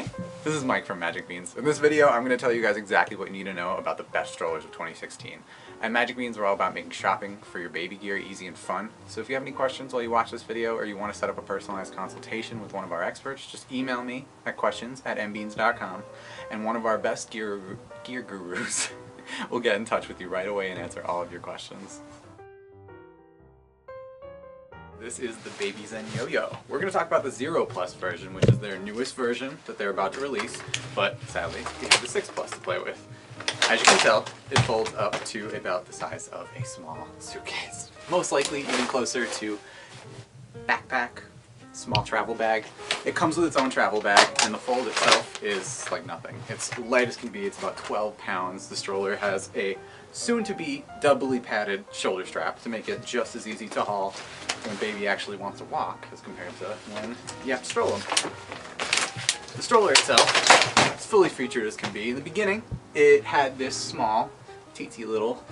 Hey, this is Mike from Magic Beans. In this video, I'm going to tell you guys exactly what you need to know about the best strollers of 2016. At Magic Beans, we're all about making shopping for your baby gear easy and fun. So if you have any questions while you watch this video, or you want to set up a personalized consultation with one of our experts, just email me at questions@mbeans.com, and one of our best gear gurus will get in touch with you right away and answer all of your questions. This is the BabyZen Yoyo. We're going to talk about the 0 Plus version, which is their newest version that they're about to release, but sadly, we have the 6 Plus to play with. As you can tell, it folds up to about the size of a small suitcase. Most likely even closer to backpack, small travel bag. It comes with its own travel bag, and the fold itself is like nothing. It's light as can be, it's about 12 pounds. The stroller has a soon-to-be doubly padded shoulder strap to make it just as easy to haul when baby actually wants to walk as compared to when you have to stroll them. The stroller itself is fully featured as can be. In the beginning, it had this small, teensy little,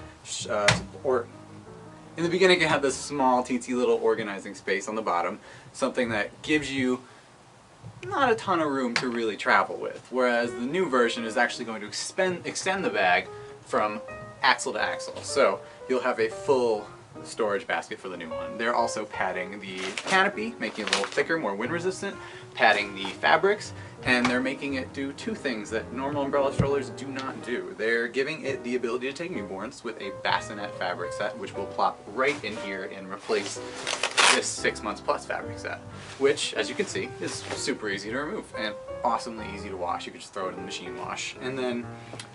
organizing space on the bottom, something that gives you not a ton of room to really travel with, whereas the new version is actually going to extend the bag from axle to axle. So you'll have a full storage basket for the new one. They're also padding the canopy, making it a little thicker, more wind resistant, padding the fabrics, and they're making it do two things that normal umbrella strollers do not do. They're giving it the ability to take newborns with a bassinet fabric set, which will plop right in here and replace this 6 months plus fabric set, which, as you can see, is super easy to remove and awesomely easy to wash. You could just throw it in the machine wash. And then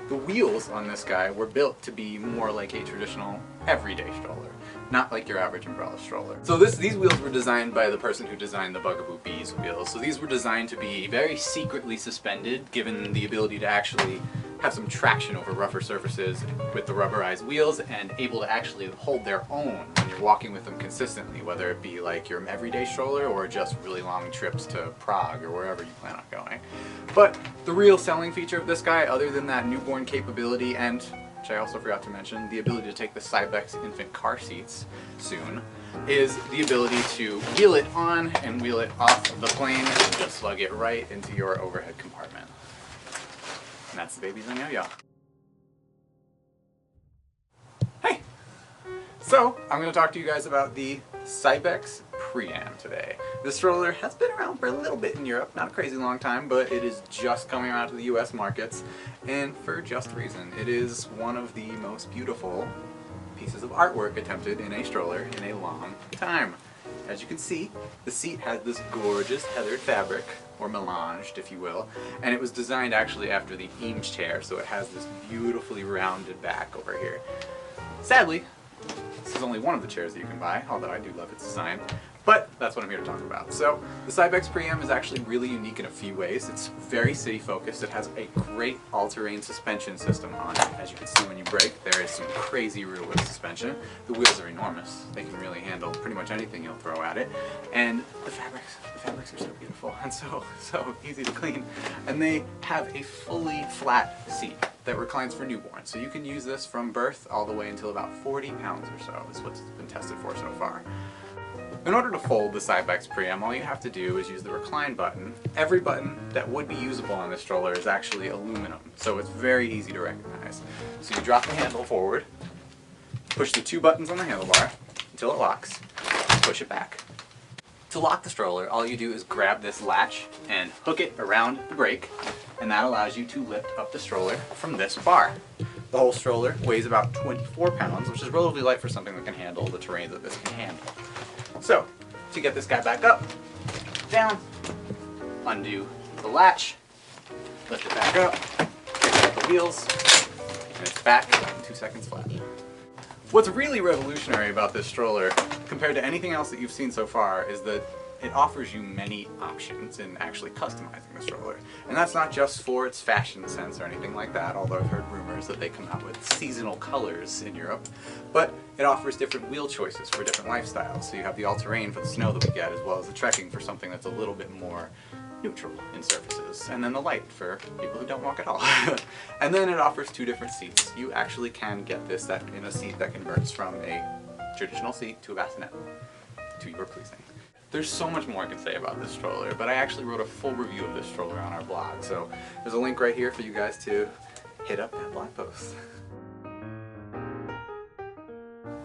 the wheels on this guy were built to be more like a traditional everyday stroller, not like your average umbrella stroller. So these wheels were designed by the person who designed the Bugaboo Bees wheels. So these were designed to be very secretly suspended, given the ability to actually have some traction over rougher surfaces with the rubberized wheels, and able to actually hold their own when you're walking with them consistently, whether it be like your everyday stroller or just really long trips to Prague or wherever you plan on going. But the real selling feature of this guy, other than that newborn capability, and which I also forgot to mention, the ability to take the Cybex infant car seats soon, is the ability to wheel it on and wheel it off of the plane and just slug it right into your overhead compartment. And that's the BabyZen Yoyo. Hey! So, I'm going to talk to you guys about the Cybex Priam today. This stroller has been around for a little bit in Europe, not a crazy long time, but it is just coming out to the US markets, and for just reason. It is one of the most beautiful pieces of artwork attempted in a stroller in a long time. As you can see, the seat has this gorgeous heathered fabric, or melanged if you will, and it was designed actually after the Eames chair, so it has this beautifully rounded back over here. Sadly, this is only one of the chairs that you can buy, although I do love its design. But that's what I'm here to talk about. So the Cybex Priam is actually really unique in a few ways. It's very city focused. It has a great all-terrain suspension system on it. As you can see when you brake, there is some crazy rear-wheel suspension. The wheels are enormous. They can really handle pretty much anything you'll throw at it. And the fabrics are so beautiful and so easy to clean. And they have a fully flat seat that reclines for newborns. So you can use this from birth all the way until about 40 pounds or so is what's been tested for so far. In order to fold the Cybex Priam, all you have to do is use the recline button. Every button that would be usable on this stroller is actually aluminum, so it's very easy to recognize. So you drop the handle forward, push the 2 buttons on the handlebar until it locks, push it back. To lock the stroller, all you do is grab this latch and hook it around the brake, and that allows you to lift up the stroller from this bar. The whole stroller weighs about 24 pounds, which is relatively light for something that can handle the terrain that this can handle. So, to get this guy back up, down, undo the latch, lift it back up, pick up the wheels, and it's back in 2 seconds flat. What's really revolutionary about this stroller, compared to anything else that you've seen so far, is that it offers you many options in actually customizing the stroller. And that's not just for its fashion sense or anything like that, although I've heard rumors that they come out with seasonal colors in Europe, but it offers different wheel choices for different lifestyles. So you have the all-terrain for the snow that we get, as well as the trekking for something that's a little bit more neutral in surfaces, and then the light for people who don't walk at all. And then it offers 2 different seats. You actually can get this in a seat that converts from a traditional seat to a bassinet, to your pleasing. There's so much more I could say about this stroller, but I actually wrote a full review of this stroller on our blog, so there's a link right here for you guys to hit up that blog post.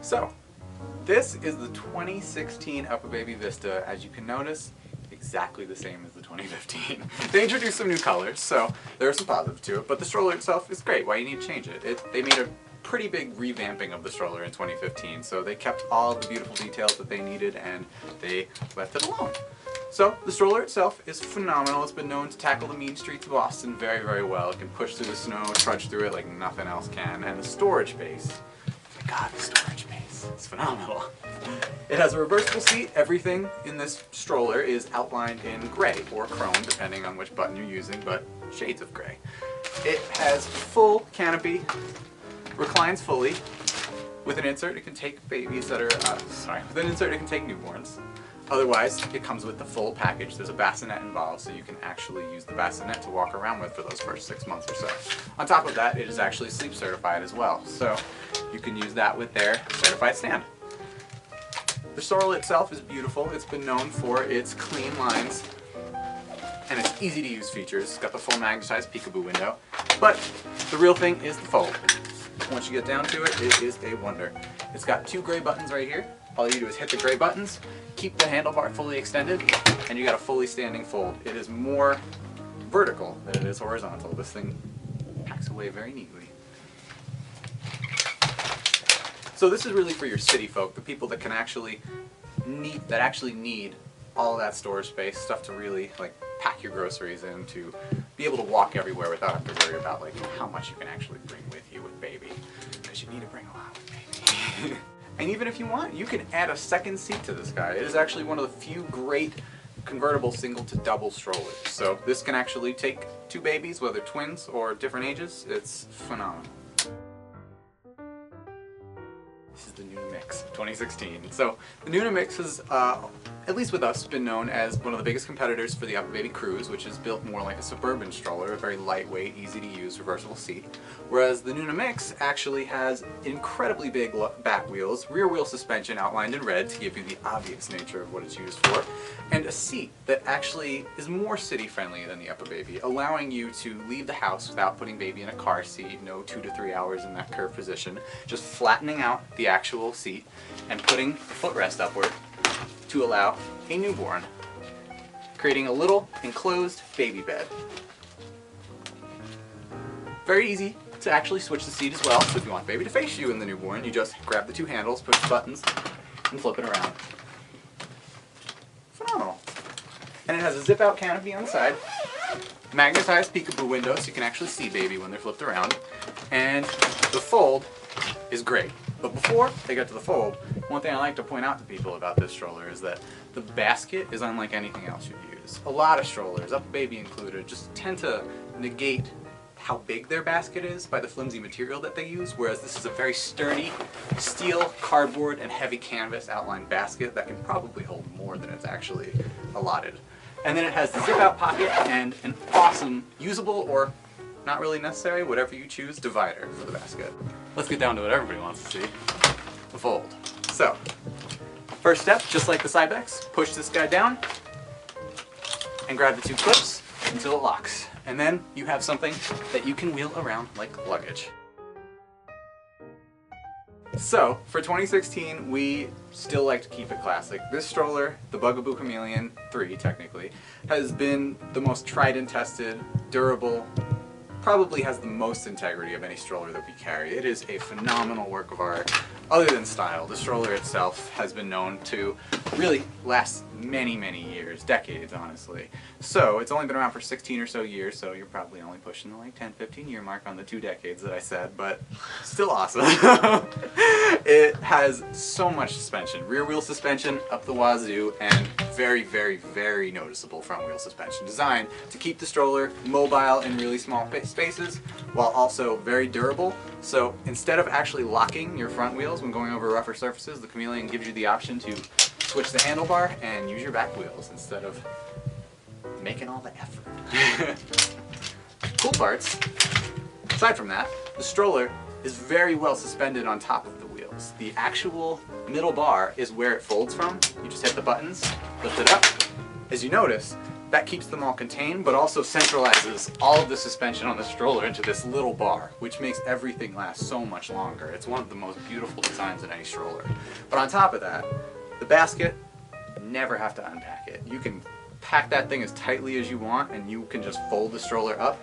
So, this is the 2016 UPPAbaby Vista. As you can notice, exactly the same as the 2015. They introduced some new colors, so there are some positives to it, but the stroller itself is great. Why you need to change it? They made a pretty big revamping of the stroller in 2015, so they kept all the beautiful details that they needed and they left it alone. So the stroller itself is phenomenal. It's been known to tackle the mean streets of Austin very, very well. It can push through the snow, trudge through it like nothing else can, and the storage space, my God, the storage space, it's phenomenal. It has a reversible seat. Everything in this stroller is outlined in gray or chrome, depending on which button you're using, but shades of gray. It has full canopy, reclines fully. With an insert, it can take babies that are, with an insert, it can take newborns. Otherwise, it comes with the full package. There's a bassinet involved, so you can actually use the bassinet to walk around with for those first 6 months or so. On top of that, it is actually sleep certified as well, so you can use that with their certified stand. The stroller itself is beautiful. It's been known for its clean lines and its easy to use features. It's got the full magnetized peekaboo window, but the real thing is the fold. Once you get down to it, it is a wonder. It's got 2 gray buttons right here. All you do is hit the gray buttons, keep the handlebar fully extended, and you got a fully standing fold. It is more vertical than it is horizontal. This thing packs away very neatly. So this is really for your city folk, the people that can actually need all of that storage space, stuff to really like pack your groceries in, to be able to walk everywhere without having to worry about like how much you can actually bring with you with baby, because you need to bring a lot with baby. And even if you want, you can add a second seat to this guy. It is actually one of the few great convertible single to double strollers. So this can actually take 2 babies, whether twins or different ages. It's phenomenal. This is the Nuna Mixx 2016. So the Nuna Mixx has, at least with us, been known as one of the biggest competitors for the UPPAbaby Cruise, which is built more like a suburban stroller, a very lightweight, easy to use, reversible seat. Whereas the Nuna Mixx actually has incredibly big back wheels, rear wheel suspension outlined in red to give you the obvious nature of what it's used for, and a seat that actually is more city friendly than the UPPAbaby, allowing you to leave the house without putting baby in a car seat, no 2 to 3 hours in that curved position, just flattening out the actual seat and putting the footrest upward to allow a newborn, creating a little enclosed baby bed. Very easy to actually switch the seat as well, so if you want baby to face you in the newborn, you just grab the 2 handles, push the buttons, and flip it around. Phenomenal. And it has a zip-out canopy on the side, magnetized peekaboo window so you can actually see baby when they're flipped around, and the fold is great. But before they get to the fold, one thing I like to point out to people about this stroller is that the basket is unlike anything else you'd use. A lot of strollers, UPPAbaby included, just tend to negate how big their basket is by the flimsy material that they use, whereas this is a very sturdy steel, cardboard, and heavy canvas outlined basket that can probably hold more than it's actually allotted. And then it has the zip-out pocket and an awesome, usable or not really necessary, whatever you choose, divider for the basket. Let's get down to what everybody wants to see, the fold. So, first step, just like the Cybex, push this guy down and grab the 2 clips until it locks. And then you have something that you can wheel around like luggage. So, for 2016, we still like to keep it classic. This stroller, the Bugaboo Cameleon 3 technically, has been the most tried and tested, durable, probably has the most integrity of any stroller that we carry. It is a phenomenal work of art. Other than style, the stroller itself has been known to really last many, many years, decades honestly. So it's only been around for 16 or so years, so you're probably only pushing the like 10-15 year mark on the 2 decades that I said, but still awesome. It has so much suspension. Rear wheel suspension up the wazoo, and very, very, very noticeable front wheel suspension. Designed to keep the stroller mobile in really small spaces, while also very durable. So instead of actually locking your front wheels when going over rougher surfaces, the Cameleon gives you the option to switch the handlebar and use your back wheels instead of making all the effort. Cool parts, aside from that, the stroller is very well suspended on top of the wheels. The actual middle bar is where it folds from. You just hit the buttons lift it up. As you notice, that keeps them all contained, but also centralizes all of the suspension on the stroller into this little bar, which makes everything last so much longer. It's one of the most beautiful designs in any stroller. But on top of that, the basket, never have to unpack it. You can pack that thing as tightly as you want, and you can just fold the stroller up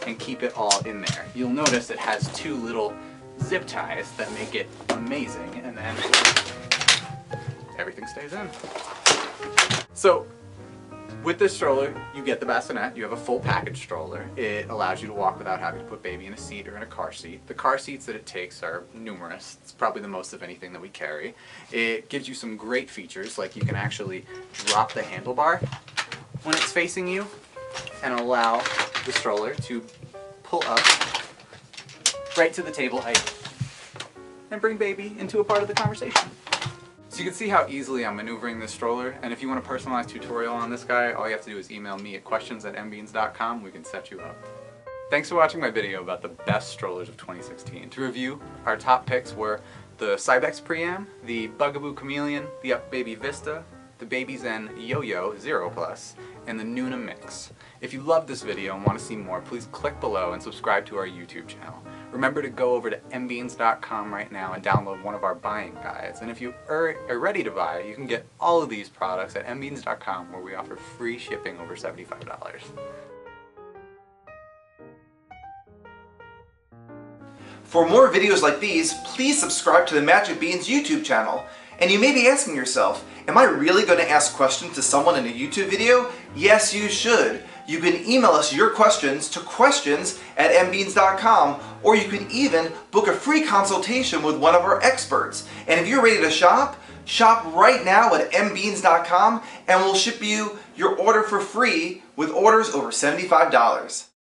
and keep it all in there. You'll notice it has two little zip ties that make it amazing, and then everything stays in. So with this stroller, you get the bassinet. You have a full package stroller. It allows you to walk without having to put baby in a seat or in a car seat. The car seats that it takes are numerous. It's probably the most of anything that we carry. It gives you some great features, like you can actually drop the handlebar when it's facing you and allow the stroller to pull up right to the table height and bring baby into a part of the conversation. So you can see how easily I'm maneuvering this stroller, and if you want a personalized tutorial on this guy, all you have to do is email me at questions@mbeans.com. We can set you up. Thanks for watching my video about the best strollers of 2016. To review, our top picks were the Cybex Priam, the Bugaboo Cameleon, the UPPAbaby Vista, the BabyZen Yoyo 0+, and the Nuna Mixx. If you loved this video and want to see more, please click below and subscribe to our YouTube channel. Remember to go over to mbeans.com right now and download one of our buying guides. And if you are ready to buy, you can get all of these products at mbeans.com, where we offer free shipping over $75. For more videos like these, please subscribe to the Magic Beans YouTube channel. And you may be asking yourself, am I really going to ask questions to someone in a YouTube video? Yes, you should. You can email us your questions to questions@mbeans.com, or you can even book a free consultation with one of our experts. And if you're ready to shop, shop right now at mbeans.com and we'll ship you your order for free with orders over $75.